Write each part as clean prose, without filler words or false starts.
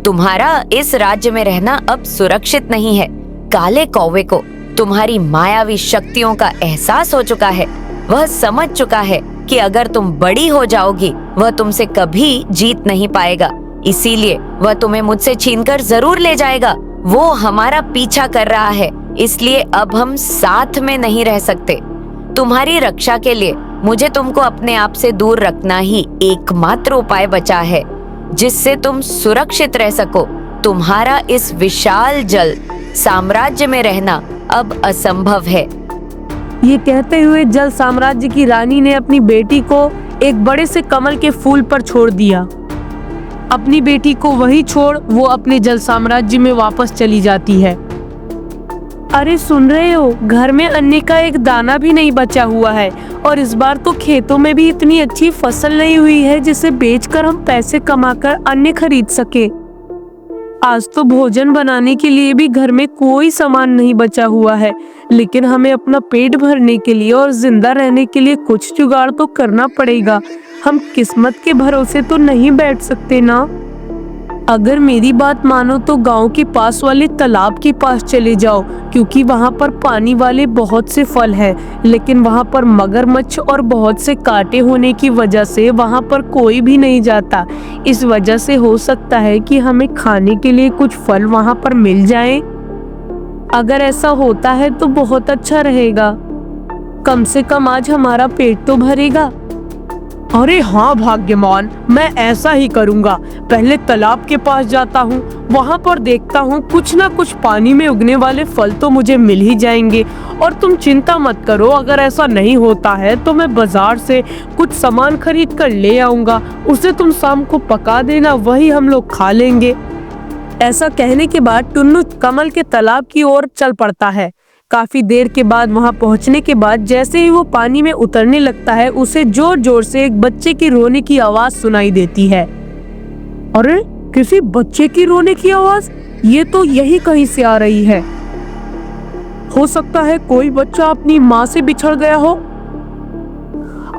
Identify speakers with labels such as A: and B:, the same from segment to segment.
A: तुम्हारा इस राज्य में रहना अब सुरक्षित नहीं है। काले कौवे को तुम्हारी मायावी शक्तियों का एहसास हो चुका है। वह समझ चुका है कि अगर तुम बड़ी हो जाओगी वह तुमसे कभी जीत नहीं पाएगा, इसीलिए वह तुम्हें मुझसे छीनकर जरूर ले जाएगा। वो हमारा पीछा कर रहा है, इसलिए अब हम साथ में नहीं रह सकते। तुम्हारी रक्षा के लिए मुझे तुमको अपने आप से दूर रखना ही एकमात्र उपाय बचा है, जिससे तुम सुरक्षित रह सको। तुम्हारा इस विशाल जल साम्राज्य में रहना अब असंभव है।
B: ये कहते हुए जल साम्राज्य की रानी ने अपनी बेटी को एक बड़े से कमल के फूल पर छोड़ दिया। अपनी बेटी को वहीं छोड़ वो अपने जल साम्राज्य में वापस चली जाती है। अरे सुन रहे हो, घर में अन्न का एक दाना भी नहीं बचा हुआ है और इस बार तो खेतों में भी इतनी अच्छी फसल नहीं हुई है जिसे बेचकर हम पैसे कमाकर अन्न खरीद सके। आज तो भोजन बनाने के लिए भी घर में कोई सामान नहीं बचा हुआ है, लेकिन हमें अपना पेट भरने के लिए और जिंदा रहने के लिए कुछ जुगाड़ तो करना पड़ेगा। हम किस्मत के भरोसे तो नहीं बैठ सकते ना। अगर मेरी बात मानो तो गांव के पास वाले तालाब के पास चले जाओ, क्योंकि वहां पर पानी वाले बहुत से फल हैं, लेकिन वहां पर मगरमच्छ और बहुत से कांटे होने की वजह से वहां पर कोई भी नहीं जाता। इस वजह से हो सकता है कि हमें खाने के लिए कुछ फल वहां पर मिल जाएं। अगर ऐसा होता है तो बहुत अच्छा रहेगा, कम से कम आज हमारा पेट तो भरेगा।
C: अरे हाँ भाग्यवान, मैं ऐसा ही करूँगा। पहले तालाब के पास जाता हूँ, वहाँ पर देखता हूँ कुछ ना कुछ पानी में उगने वाले फल तो मुझे मिल ही जाएंगे। और तुम चिंता मत करो, अगर ऐसा नहीं होता है तो मैं बाजार से कुछ सामान खरीद कर ले आऊँगा। उसे तुम शाम को पका देना, वही हम लोग खा लेंगे।
B: ऐसा कहने के बाद टुन्नू कमल के तालाब की ओर चल पड़ता है। काफी देर के बाद वहां पहुंचने के बाद जैसे ही वो पानी में उतरने लगता है, उसे जोर जोर से एक बच्चे की रोने की आवाज सुनाई देती है।
C: अरे किसी बच्चे की रोने की आवाज? ये तो यही कहीं से आ रही है। हो सकता है कोई बच्चा अपनी माँ से बिछड़ गया हो।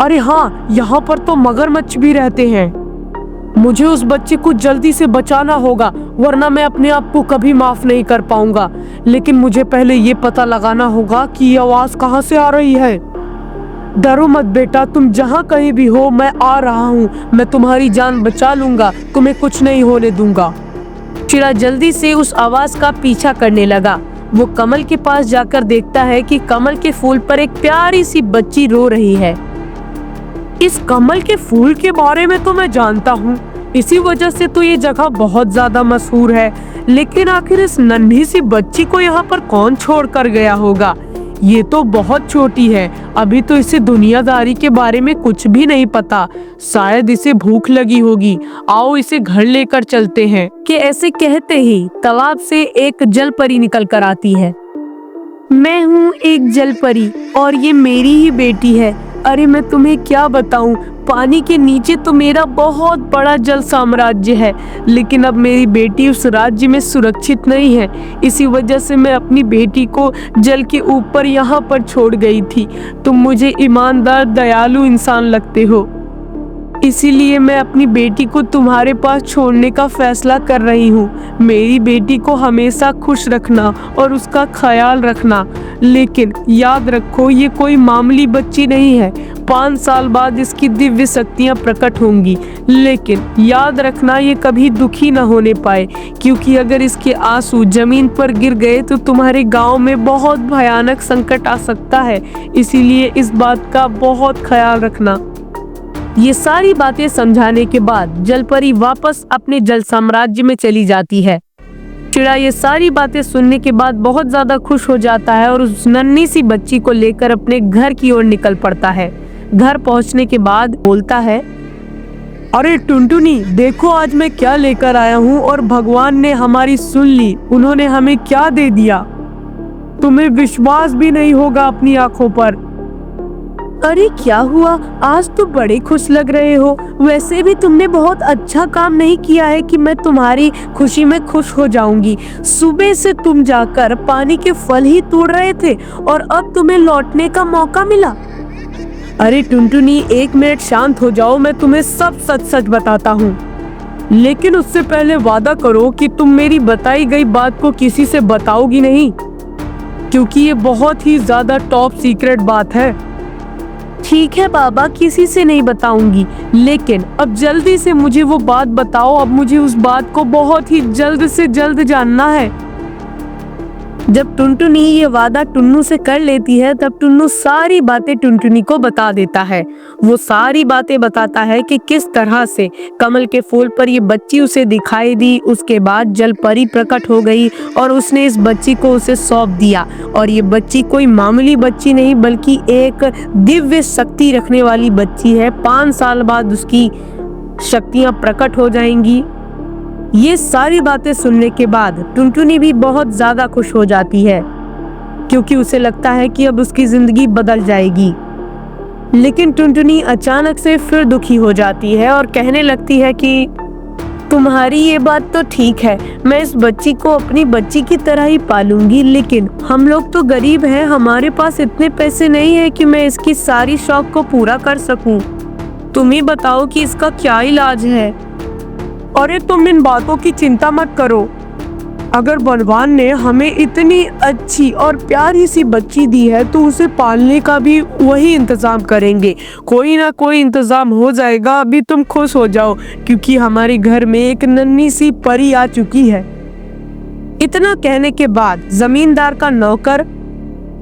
C: अरे हाँ, यहाँ पर तो मगरमच्छ भी रहते हैं। मुझे उस बच्चे को जल्दी से बचाना होगा, वरना मैं अपने आप को कभी माफ नहीं कर पाऊंगा। लेकिन मुझे पहले ये पता लगाना होगा कि ये आवाज कहाँ से आ रही है। डरो मत बेटा, तुम जहाँ कहीं भी हो मैं आ रहा हूँ। मैं तुम्हारी जान बचा लूंगा, तुम्हें कुछ नहीं होने दूंगा।
B: चिड़ा जल्दी से उस आवाज का पीछा करने लगा। वो कमल के पास जाकर देखता है कि कमल के फूल पर एक प्यारी सी बच्ची रो रही है।
C: इस कमल के फूल के बारे में तो मैं जानता हूँ, इसी वजह से तो ये जगह बहुत ज्यादा मशहूर है। लेकिन आखिर इस नन्ही सी बच्ची को यहाँ पर कौन छोड़ कर गया होगा? ये तो बहुत छोटी है, अभी तो इसे दुनियादारी के बारे में कुछ भी नहीं पता। शायद इसे भूख लगी होगी, आओ इसे घर लेकर चलते हैं।
B: कि ऐसे कहते ही तालाब से एक जलपरी निकल कर आती है। मैं हूँ एक जलपरी और ये मेरी ही बेटी है। अरे मैं तुम्हें क्या बताऊं, पानी के नीचे तो मेरा बहुत बड़ा जल साम्राज्य है, लेकिन अब मेरी बेटी उस राज्य में सुरक्षित नहीं है। इसी वजह से मैं अपनी बेटी को जल के ऊपर यहाँ पर छोड़ गई थी। तुम मुझे ईमानदार दयालु इंसान लगते हो, इसीलिए मैं अपनी बेटी को तुम्हारे पास छोड़ने का फैसला कर रही हूँ। मेरी बेटी को हमेशा खुश रखना और उसका ख्याल रखना, लेकिन याद रखो ये कोई मामूली बच्ची नहीं है। 5 साल बाद इसकी दिव्य शक्तियाँ प्रकट होंगी, लेकिन याद रखना ये कभी दुखी न होने पाए, क्योंकि अगर इसके आंसू जमीन पर गिर गए तो तुम्हारे गाँव में बहुत भयानक संकट आ सकता है। इसीलिए इस बात का बहुत ख्याल रखना। ये सारी बातें समझाने के बाद जलपरी वापस अपने जल साम्राज्य में चली जाती है। चिड़ा ये सारी बातें सुनने के बाद बहुत ज्यादा खुश हो जाता है और उस नन्ही सी बच्ची को लेकर अपने घर की ओर निकल पड़ता है। घर पहुंचने के बाद बोलता है,
C: अरे टुनटुनी, देखो आज मैं क्या लेकर आया हूँ और भगवान ने हमारी सुन ली। उन्होंने हमें क्या दे दिया, तुम्हें विश्वास भी नहीं होगा अपनी आंखों पर।
B: अरे क्या हुआ, आज तो बड़े खुश लग रहे हो। वैसे भी तुमने बहुत अच्छा काम नहीं किया है कि मैं तुम्हारी खुशी में खुश हो जाऊंगी। सुबह से तुम जाकर पानी के फल ही तोड़ रहे थे और अब तुम्हें लौटने का मौका मिला।
C: अरे टुनटुनी, 1 मिनट शांत हो जाओ, मैं तुम्हें सब सच सच बताता हूँ। लेकिन उससे पहले वादा करो कि तुम मेरी बताई गई बात को किसी से बताओगी नहीं, क्योंकि ये बहुत ही ज्यादा टॉप सीक्रेट बात है।
B: ठीक है बाबा, किसी से नहीं बताऊंगी, लेकिन अब जल्दी से मुझे वो बात बताओ। अब मुझे उस बात को बहुत ही जल्द से जल्द जानना है। जब टुनटुनी ये वादा टुन्नू से कर लेती है, तब टुन्नू सारी बातें टुनटुनी को बता देता है। वो सारी बातें बताता है कि किस तरह से कमल के फूल पर ये बच्ची उसे दिखाई दी, उसके बाद जल परी प्रकट हो गई और उसने इस बच्ची को उसे सौंप दिया। और ये बच्ची कोई मामूली बच्ची नहीं, बल्कि एक दिव्य शक्ति रखने वाली बच्ची है। 5 साल बाद उसकी शक्तियां प्रकट हो जाएंगी। ये सारी बातें सुनने के बाद टुनटुनी भी बहुत ज्यादा खुश हो जाती है, क्योंकि उसे लगता है कि अब उसकी जिंदगी बदल जाएगी। लेकिन टुनटुनी अचानक से फिर दुखी हो जाती है और कहने लगती है कि तुम्हारी ये बात तो ठीक है, मैं इस बच्ची को अपनी बच्ची की तरह ही पालूंगी, लेकिन हम लोग तो गरीब हैं, हमारे पास इतने पैसे नहीं है कि मैं इसकी सारी शौक को पूरा कर सकूं। तुम ही बताओ कि इसका क्या इलाज है।
C: अरे तुम इन बातों की चिंता मत करो। अगर भगवान ने हमें इतनी अच्छी और प्यारी सी बच्ची दी है तो उसे पालने का भी वही इंतजाम करेंगे। कोई ना कोई इंतजाम हो जाएगा। अभी तुम खुश हो जाओ, क्योंकि हमारे घर में एक नन्ही सी परी आ चुकी है। इतना कहने के बाद जमींदार का नौकर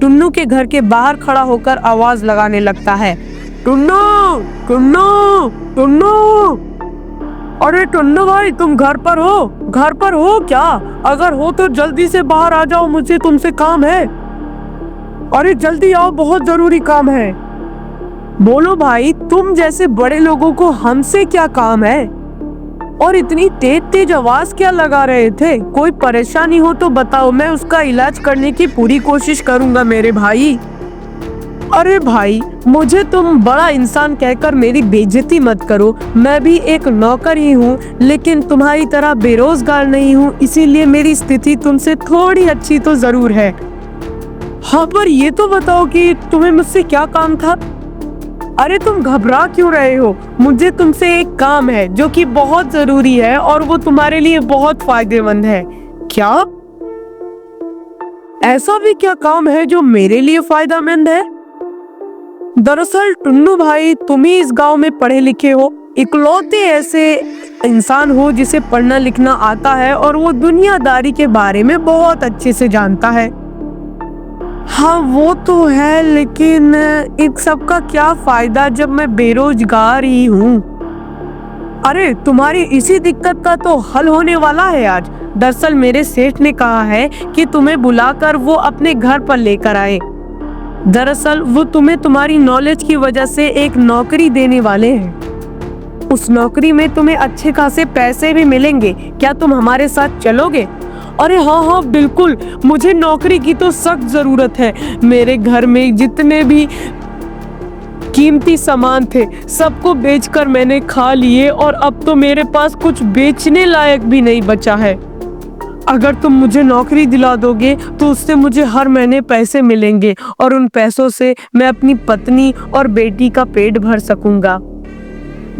C: टुन्नू के घर के बाहर खड़ा होकर आवाज लगाने लगता है, टुन्नू, टुन्नू, टुन्नू। अरे टुन्नू भाई, तुम घर पर हो? घर पर हो क्या? अगर हो तो जल्दी से बाहर आ जाओ, मुझे तुमसे काम है। अरे जल्दी आओ, बहुत जरूरी काम है। बोलो भाई, तुम जैसे बड़े लोगों को हमसे क्या काम है? और इतनी तेज तेज आवाज क्या लगा रहे थे? कोई परेशानी हो तो बताओ, मैं उसका इलाज करने की पूरी कोशिश करूंगा मेरे भाई। अरे भाई, मुझे तुम बड़ा इंसान कहकर मेरी बेइज्जती मत करो। मैं भी एक नौकर ही हूँ, लेकिन तुम्हारी तरह बेरोजगार नहीं हूँ, इसीलिए मेरी स्थिति तुमसे थोड़ी अच्छी तो जरूर है। हाँ, पर ये तो बताओ कि तुम्हें मुझसे क्या काम था? अरे तुम घबरा क्यों रहे हो? मुझे तुमसे एक काम है जो कि बहुत जरूरी है और वो तुम्हारे लिए बहुत फायदेमंद है। क्या? ऐसा भी क्या काम है जो मेरे लिए फायदेमंद है? दरअसल टुन्नू भाई, तुम ही इस गांव में पढ़े लिखे हो, इकलौते ऐसे इंसान हो जिसे पढ़ना लिखना आता है और वो दुनियादारी के बारे में बहुत अच्छे से जानता है। हाँ वो तो है, लेकिन इन सब का क्या फायदा जब मैं बेरोजगार ही हूँ। अरे तुम्हारी इसी दिक्कत का तो हल होने वाला है आज। दरअसल मेरे सेठ ने कहा है कि तुम्हें बुलाकर वो अपने घर पर लेकर आए। दरअसल वो तुम्हें तुम्हारी नॉलेज की वजह से एक नौकरी देने वाले हैं। उस नौकरी में तुम्हें अच्छे खासे पैसे भी मिलेंगे। क्या तुम हमारे साथ चलोगे? अरे हाँ हाँ बिल्कुल, मुझे नौकरी की तो सख्त जरूरत है। मेरे घर में जितने भी कीमती सामान थे सबको बेचकर मैंने खा लिए और अब तो मेरे पास कुछ बेचने लायक भी नहीं बचा है। अगर तुम मुझे नौकरी दिला दोगे तो उससे मुझे हर महीने पैसे मिलेंगे और उन पैसों से मैं अपनी पत्नी और बेटी का पेट भर सकूंगा।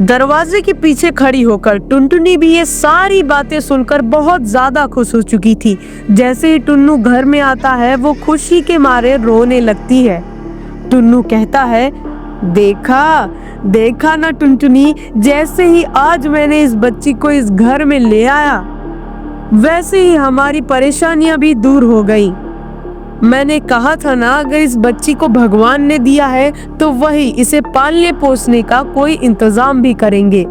C: दरवाजे के पीछे खड़ी होकर टुनटुनी भी ये सारी बातें सुनकर बहुत ज्यादा खुश हो चुकी थी। जैसे ही टुन्नू घर में आता है वो खुशी के मारे रोने लगती है। टुन्नू कहता है, देखा देखा ना टुनटुनी, जैसे ही आज मैंने इस बच्ची को इस घर में ले आया वैसे ही हमारी परेशानियां भी दूर हो गई। मैंने कहा था ना, अगर इस बच्ची को भगवान ने दिया है तो वही इसे पालने पोसने का कोई इंतजाम भी करेंगे।